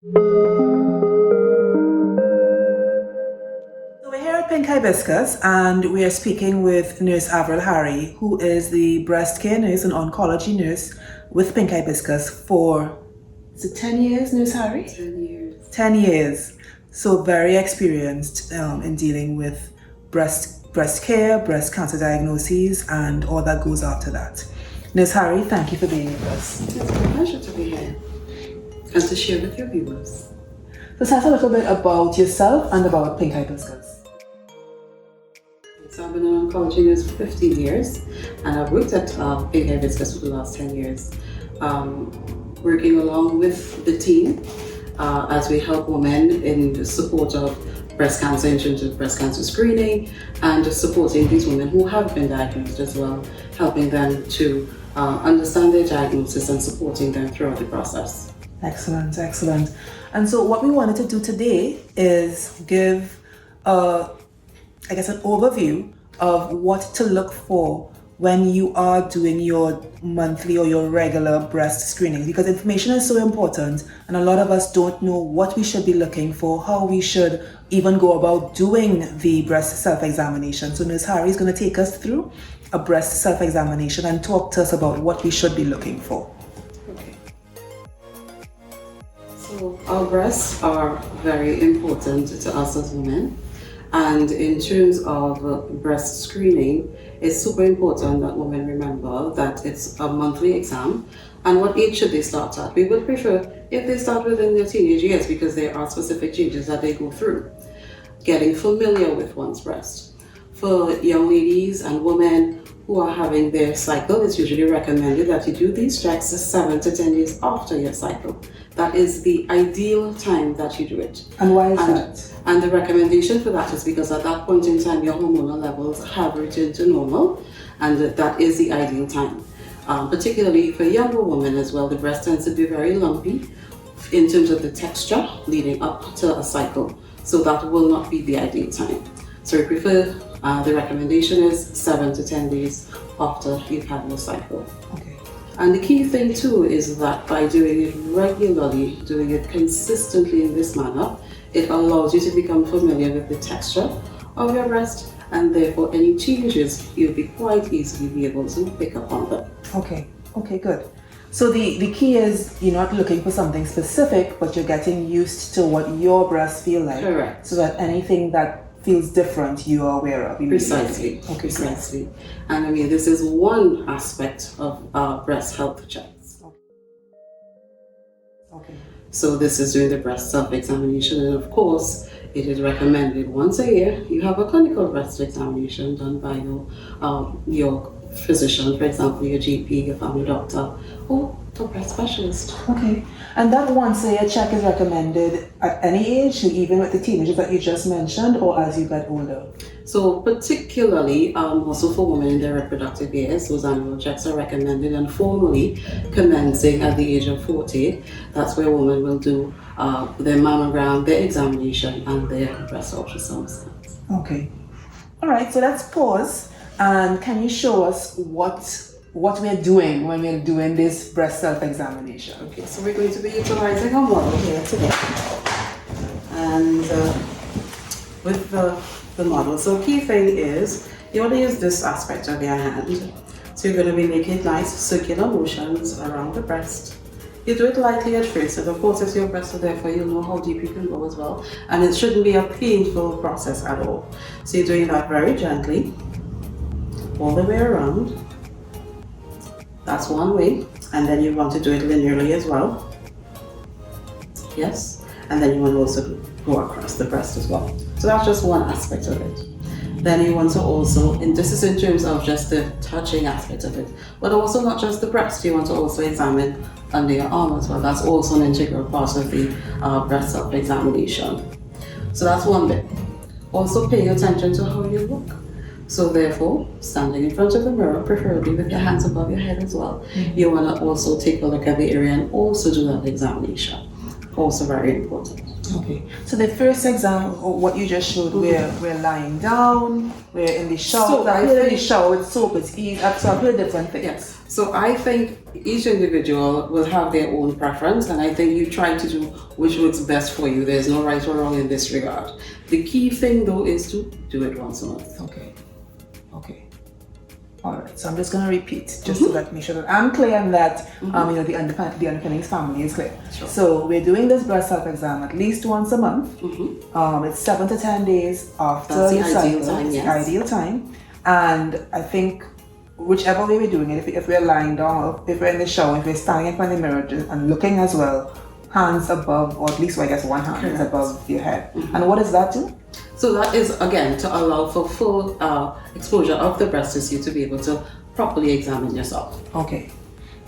So we're here at Pink Hibiscus and we are speaking with Nurse Avril Harry, who is the breast care nurse and oncology nurse with Pink Hibiscus for, is it 10 years, Nurse Harry? 10 years. 10 years. So very experienced in dealing with breast care, breast cancer diagnoses, and all that goes after that. Nurse Harry, thank you for being with us. It's a pleasure to be here and to share with your viewers. So tell us a little bit about yourself and about Pink Hibiscus. So I've been an oncology nurse for 15 years and I've worked at Pink Hibiscus for the last 10 years, working along with the team as we help women in the support of breast cancer in terms of breast cancer screening and supporting these women who have been diagnosed as well, helping them to understand their diagnosis and supporting them throughout the process. Excellent, excellent. And so what we wanted to do today is give, an overview of what to look for when you are doing your monthly or your regular breast screenings, because information is so important and a lot of us don't know what we should be looking for, how we should even go about doing the breast self-examination. So Ms. Harry is going to take us through a breast self-examination and talk to us about what we should be looking for. Okay. So our breasts are very important to us as women. And in terms of breast screening, it's super important that women remember that it's a monthly exam. And what age should they start at? We would prefer if they start within their teenage years because there are specific changes that they go through. Getting familiar with one's breast. For young ladies and women who are having their cycle, it's usually recommended that you do these checks 7 to 10 days after your cycle. That is the ideal time that you do it. And why is that? And the recommendation for that is because at that point in time, your hormonal levels have returned to normal, and that is the ideal time. Particularly for younger women as well, the breast tends to be very lumpy in terms of the texture leading up to a cycle. So that will not be the ideal time. So we prefer, the recommendation is 7 to 10 days after you've had your cycle. Okay. And the key thing too is that by doing it regularly, doing it consistently in this manner, it allows you to become familiar with the texture of your breast, and therefore any changes you'll be quite easily be able to pick up on them. Okay, good. So the key is you're not looking for something specific, but you're getting used to what your breasts feel like. Correct. So that anything that feels different, you are aware of. Precisely. Okay, precisely. And I mean, this is one aspect of breast health checks. Okay. So this is doing the breast self-examination, and of course, it is recommended once a year you have a clinical breast examination done by your physician, for example, your GP, your family doctor, or the breast specialist. Okay. And that once a year check is recommended at any age, even with the teenagers that you just mentioned, or as you get older? So particularly also for women in their reproductive years, those annual checks are recommended, and formally commencing at the age of 40. That's where women will do their mammogram, their examination, and their breast ultrasound scans. Okay. All right, so let's pause. And can you show us what we're doing when we're doing this breast self-examination? Okay, so we're going to be utilizing a model here today. And with the model, so key thing is you want to use this aspect of your hand. So you're going to be making nice circular motions around the breast. You do it lightly at first, and of course it's your breast, so therefore you'll know how deep you can go as well. And it shouldn't be a painful process at all. So you're doing that very gently, all the way around. That's one way, and then you want to do it linearly as well. Yes, and then you want to also go across the breast as well. So that's just one aspect of it. Then you want to also, and this is in terms of just the touching aspect of it, but also not just the breast, you want to also examine under your arm as well. That's also an integral part of the breast self-examination. So that's one bit. Also paying attention to how you look. So therefore, standing in front of the mirror, preferably with your hands above your head as well, you want to also take a look at the area and also do that examination. Also very important. Okay. So the first exam, what you just showed, we're lying down, we're in the shower. So I heard in the shower with soap, it's easy. So I've heard different things. Yes. So I think each individual will have their own preference, and I think you try to do which works best for you. There's no right or wrong in this regard. The key thing though is to do it once a month. Okay. Okay. All right. So I'm just going to repeat just to make sure that I'm clear and that the underpinnings family is clear. Sure. So we're doing this breast self exam at least once a month. It's 7 to 10 days after That's the your ideal cycle. time, It's yes. the ideal time. And I think whichever way we're doing it, if we're lying down, or if we're in the shower, if we're standing in front of the mirror and looking as well, hands above, or at least I guess one hand is above your head. And what does that do? So that is, again, to allow for full exposure of the breast tissue to be able to properly examine yourself. Okay.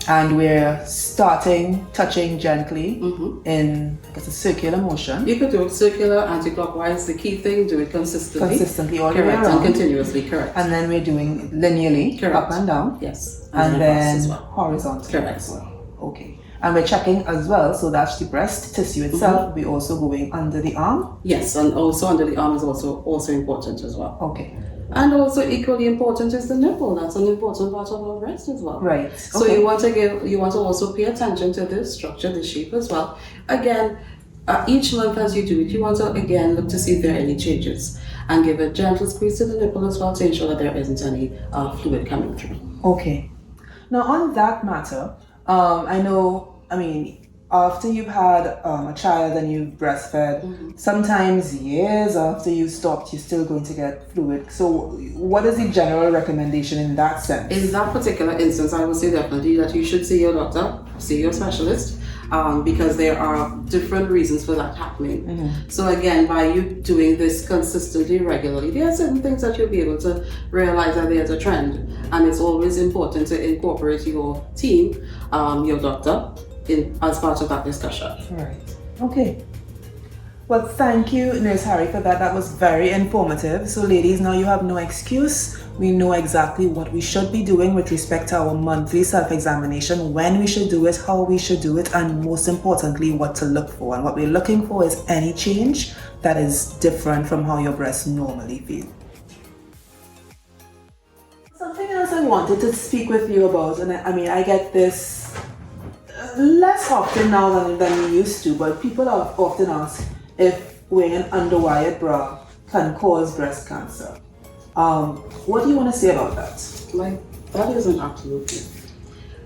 And we're starting touching gently in, I guess, a circular motion. You could do it circular, anti-clockwise. The key thing, do it consistently. Consistently all the way Correct, around. and continuously, correct. And then we're doing linearly, Correct. up and down. Yes. And across then as well. horizontally Correct. as well. Okay. And we're checking as well, so that's the breast tissue itself. We're also going under the arm. Yes, and also under the arm is also important as well. Okay. And also equally important is the nipple. That's an important part of our breast as well. Right. So Okay. you want to also pay attention to the structure, the shape as well. Again, each month as you do it, you want to again look to see if there are any changes and give a gentle squeeze to the nipple as well to ensure that there isn't any fluid coming through. Okay. Now on that matter, after you've had a child and you've breastfed, sometimes years after you've stopped, you're still going to get fluid. So what is the general recommendation in that sense? In that particular instance, I would say definitely that you should see your doctor, see your specialist, because there are different reasons for that happening. So again, by you doing this consistently, regularly, there are certain things that you'll be able to realize that there's a trend. And it's always important to incorporate your team, your doctor, as part of that discussion. Right. Okay. Well, thank you, Nurse Harry, for that. That was very informative. So ladies, now you have no excuse. We know exactly what we should be doing with respect to our monthly self-examination, when we should do it, how we should do it, and most importantly, what to look for. And what we're looking for is any change that is different from how your breasts normally feel. Something else I wanted to speak with you about, and I get this less often now than we used to, but people have often asked if wearing an underwired bra can cause breast cancer. What do you want to say about that? That is an absolute truth.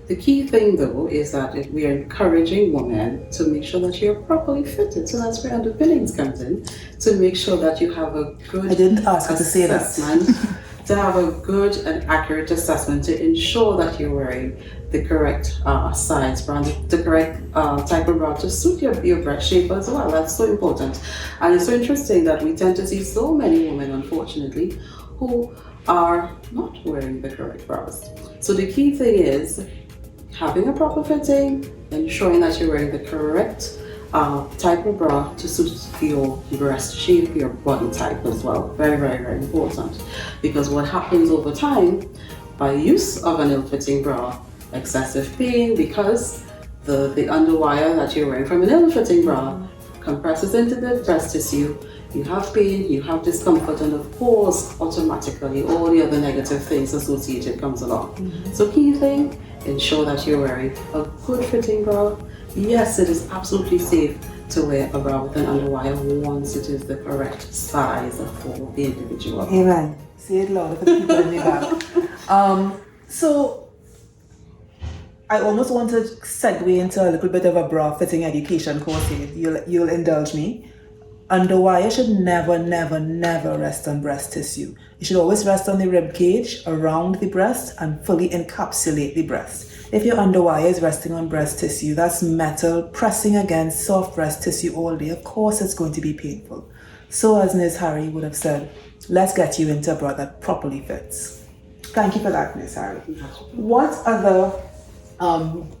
The key thing though is that if we are encouraging women to make sure that you're properly fitted, so that's where underpinnings comes in, to make sure that you have a good I didn't ask you to say that. to have a good and accurate assessment to ensure that you're wearing the correct size brand, the correct type of bra to suit your breast shape as well. That's so important. And it's so interesting that we tend to see so many women, unfortunately, who are not wearing the correct bras. So the key thing is having a proper fitting, ensuring that you're wearing the correct type of bra to suit your breast shape, your body type as well. Very, very, very important. Because what happens over time, by use of an ill-fitting bra, excessive pain, because the underwire that you're wearing from an ill-fitting bra compresses into the breast tissue, you have pain, you have discomfort, and of course, automatically, all the other negative things associated comes along. So key thing, ensure that you're wearing a good fitting bra. Yes, it is absolutely safe to wear a bra with an underwire once it is the correct size for the individual. Amen. Say it louder for the people in the back. So I almost want to segue into a little bit of a bra fitting education course here. You'll indulge me. Underwire should never, never, never rest on breast tissue. It should always rest on the rib cage, around the breast, and fully encapsulate the breast. If your underwire is resting on breast tissue, that's metal pressing against soft breast tissue all day. Of course, it's going to be painful. So, as Nurse Harry would have said, let's get you into a bra that properly fits. Thank you for that, Nurse Harry. What other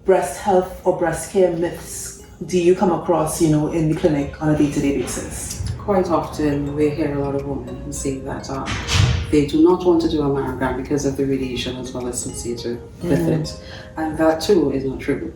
breast health or breast care myths do you come across, in the clinic on a day-to-day basis? Quite often we hear a lot of women who say that they do not want to do a mammogram because of the radiation as well associated with it. And that too is not true.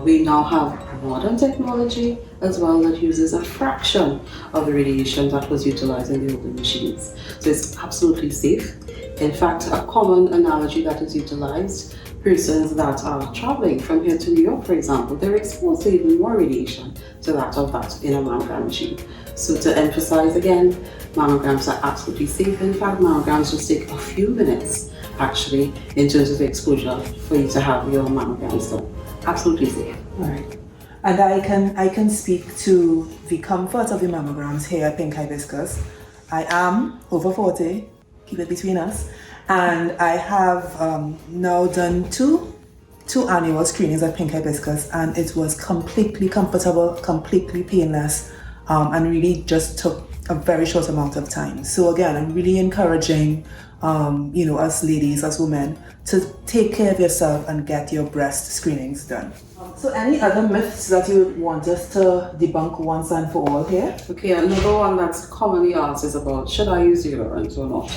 We now have modern technology as well that uses a fraction of the radiation that was utilized in the older machines. So it's absolutely safe. In fact, a common analogy that is utilized persons that are traveling from here to New York, for example, they're exposed to even more radiation to that of that in a mammogram machine. So to emphasize again, mammograms are absolutely safe. In fact, mammograms just take a few minutes actually in terms of exposure for you to have your mammograms done. Absolutely safe. Right. And I can speak to the comfort of the mammograms here at Pink Hibiscus. I am over 40, keep it between us, and I have now done two annual screenings at Pink Hibiscus, and it was completely comfortable, completely painless, and really just took a very short amount of time. So again, I'm really encouraging us ladies, us women, to take care of yourself and get your breast screenings done. So any other myths that you would want us to debunk once and for all here? Okay, another one that's commonly asked is about, should I use deodorant or not?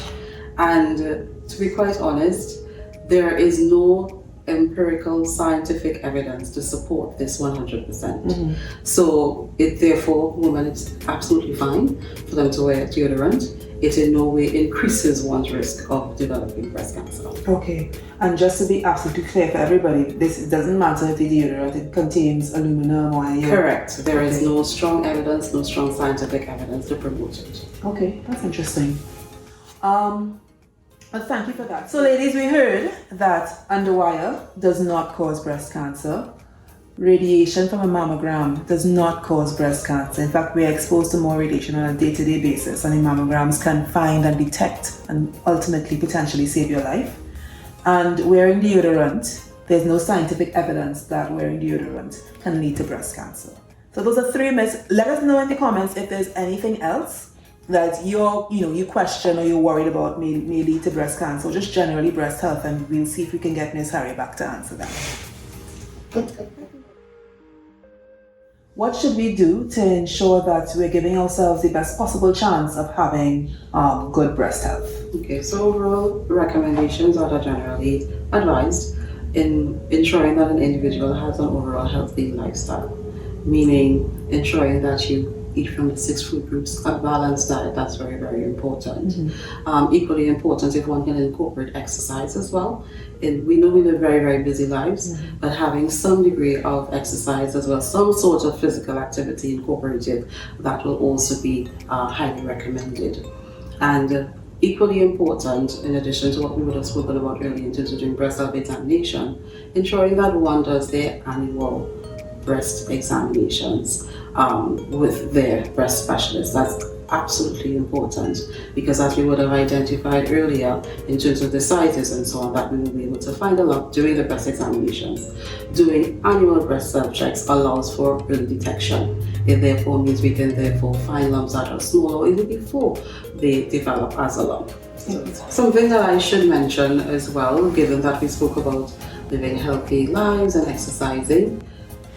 And to be quite honest, there is no empirical scientific evidence to support this 100%. So therefore, women, it's absolutely fine for them to wear deodorant. It in no way increases one's risk of developing breast cancer. Okay, and just to be absolutely clear for everybody, this doesn't matter if the deodorant it contains aluminum or any. Correct. There is no strong evidence, no strong scientific evidence to promote it. Okay, that's interesting. Well, thank you for that. So ladies, we heard that underwire does not cause breast cancer. Radiation from a mammogram does not cause breast cancer. In fact, we are exposed to more radiation on a day-to-day basis, and the mammograms can find and detect and ultimately potentially save your life. And wearing deodorant, there's no scientific evidence that wearing deodorant can lead to breast cancer. So those are 3 myths. Let us know in the comments if there's anything else that you question or you're worried about may lead to breast cancer, or just generally breast health, and we'll see if we can get Nurse Harry back to answer that. What should we do to ensure that we're giving ourselves the best possible chance of having good breast health? Okay, so overall recommendations are generally advised in ensuring that an individual has an overall healthy lifestyle, meaning ensuring that you eat from the 6 food groups, a balanced diet. That's very, very important. Equally important if one can incorporate exercise as well. And we know we live very, very busy lives, but having some degree of exercise as well, some sort of physical activity incorporated, that will also be highly recommended. And equally important, in addition to what we would have spoken about earlier in terms of doing breast health examination, ensuring that one does their annual breast examinations with their breast specialist. That's absolutely important, because as we would have identified earlier in terms of the sizes and so on, that we will be able to find a lot during the breast examinations. Doing annual breast self-checks allows for early detection. It therefore means we can therefore find lumps that are small or even before they develop as a lump. Something that I should mention as well, given that we spoke about living healthy lives and exercising,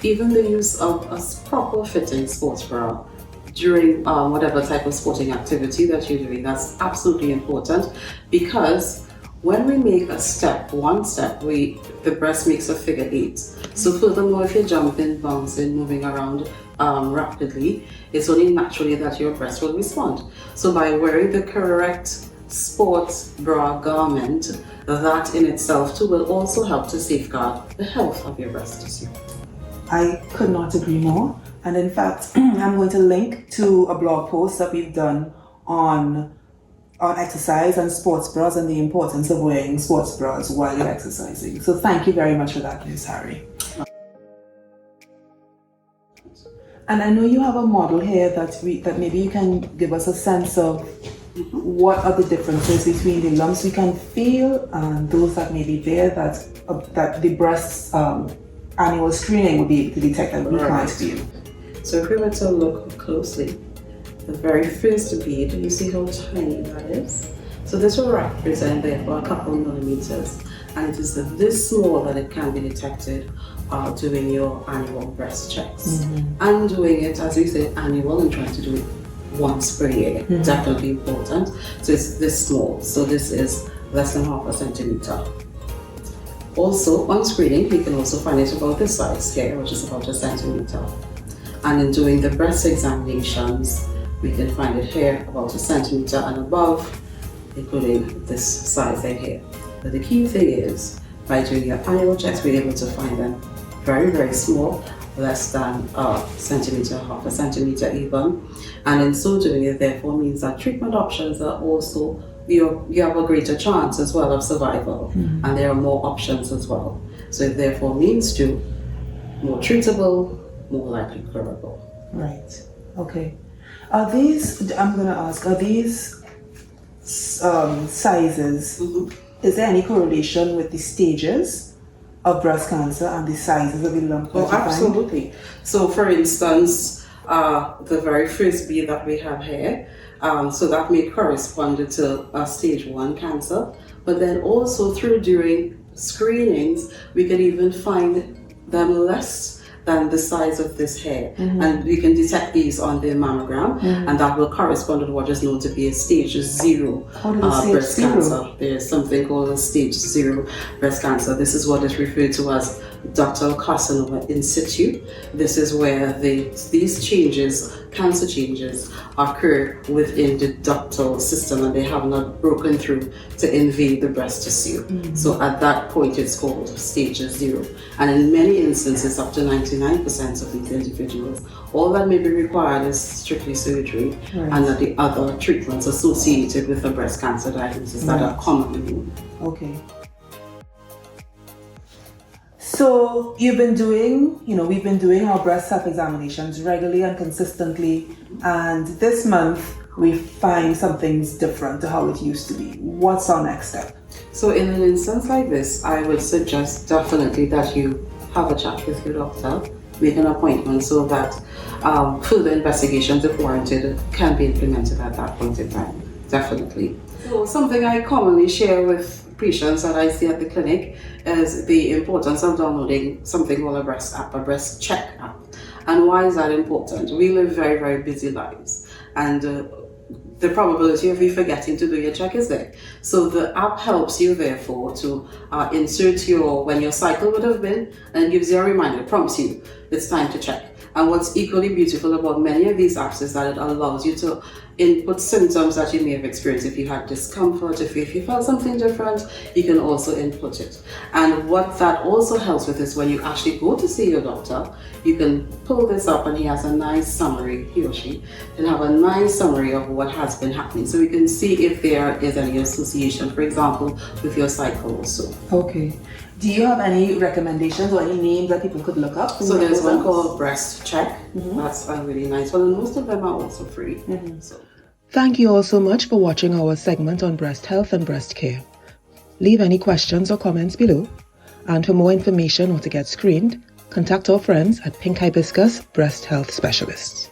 even the use of a proper fitting sports bra during whatever type of sporting activity that you're doing, that's absolutely important, because when we make one step, the breast makes a figure 8. So furthermore, if you're jumping, bouncing, moving around rapidly, it's only naturally that your breast will respond. So by wearing the correct sports bra garment, that in itself too will also help to safeguard the health of your breast tissue. I could not agree more. And in fact, I'm going to link to a blog post that we've done on exercise and sports bras and the importance of wearing sports bras while you're exercising. So thank you very much for that, Nurse Harry. And I know you have a model here that maybe you can give us a sense of what are the differences between the lumps we can feel and those that may be there that the breast annual screening would be able to detect that we can't feel. So if we were to look closely, the very first bead, you see how tiny that is? So this will represent therefore a couple millimeters, and it is this small that it can be detected doing your annual breast checks. And doing it, as we say, annual, and trying to do it once per year, definitely important. So it's this small, so this is less than half a centimeter. Also, on screening, we can also find it about this size here, which is about a centimeter. And in doing the breast examinations, we can find it here about a centimeter and above, including this size right here. But the key thing is by doing your annual checks, we're able to find them very, very small, less than a centimeter, half a centimeter even. And in so doing, it therefore means that treatment options are also, you have a greater chance as well of survival, and there are more options as well. So it therefore means to more treatable, more likely curable. Right. Okay. Are these, I'm going to ask, are these sizes, is there any correlation with the stages of breast cancer and the sizes of the lump? Oh, absolutely. So for instance, the very first B that we have here, so that may correspond to a stage 1 cancer, but then also during screenings, we can even find them less than the size of this hair, and we can detect these on the mammogram, and that will correspond to what is known to be a stage 0 breast cancer. There's something called a stage 0 breast cancer. This is what is referred to as ductal carcinoma in situ. This is where these changes, cancer changes, occur within the ductal system, and they have not broken through to invade the breast tissue. So at that point, it's called stage 0. And in many instances, up to 99% of these individuals, all that may be required is strictly surgery, and that the other treatments associated with the breast cancer diagnosis that are commonly known. Okay. So you've been doing, we've been doing our breast self-examinations regularly and consistently, and this month we find something's different to how it used to be. What's our next step? So in an instance like this, I would suggest definitely that you have a chat with your doctor, make an appointment so that further investigations, if warranted, can be implemented at that point in time, definitely. So something I commonly share with patients that I see at the clinic is the importance of downloading something called a breast app, a breast check app. And why is that important? We live very, very busy lives, and the probability of you forgetting to do your check is there. So the app helps you therefore to insert when your cycle would have been, and gives you a reminder, prompts you, it's time to check. And what's equally beautiful about many of these apps is that it allows you to input symptoms that you may have experienced. If you had discomfort, if you felt something different, you can also input it. And what that also helps with is when you actually go to see your doctor, you can pull this up and he has a nice summary, he or she can have a nice summary of what has been happening. So we can see if there is any association, for example, with your cycle also. Okay. Do you have any recommendations or any names that people could look up? So there's one called Breast Check. That's a really nice one, and most of them are also free. So. Thank you all so much for watching our segment on breast health and breast care. Leave any questions or comments below. And for more information or to get screened, contact our friends at Pink Hibiscus Breast Health Specialists.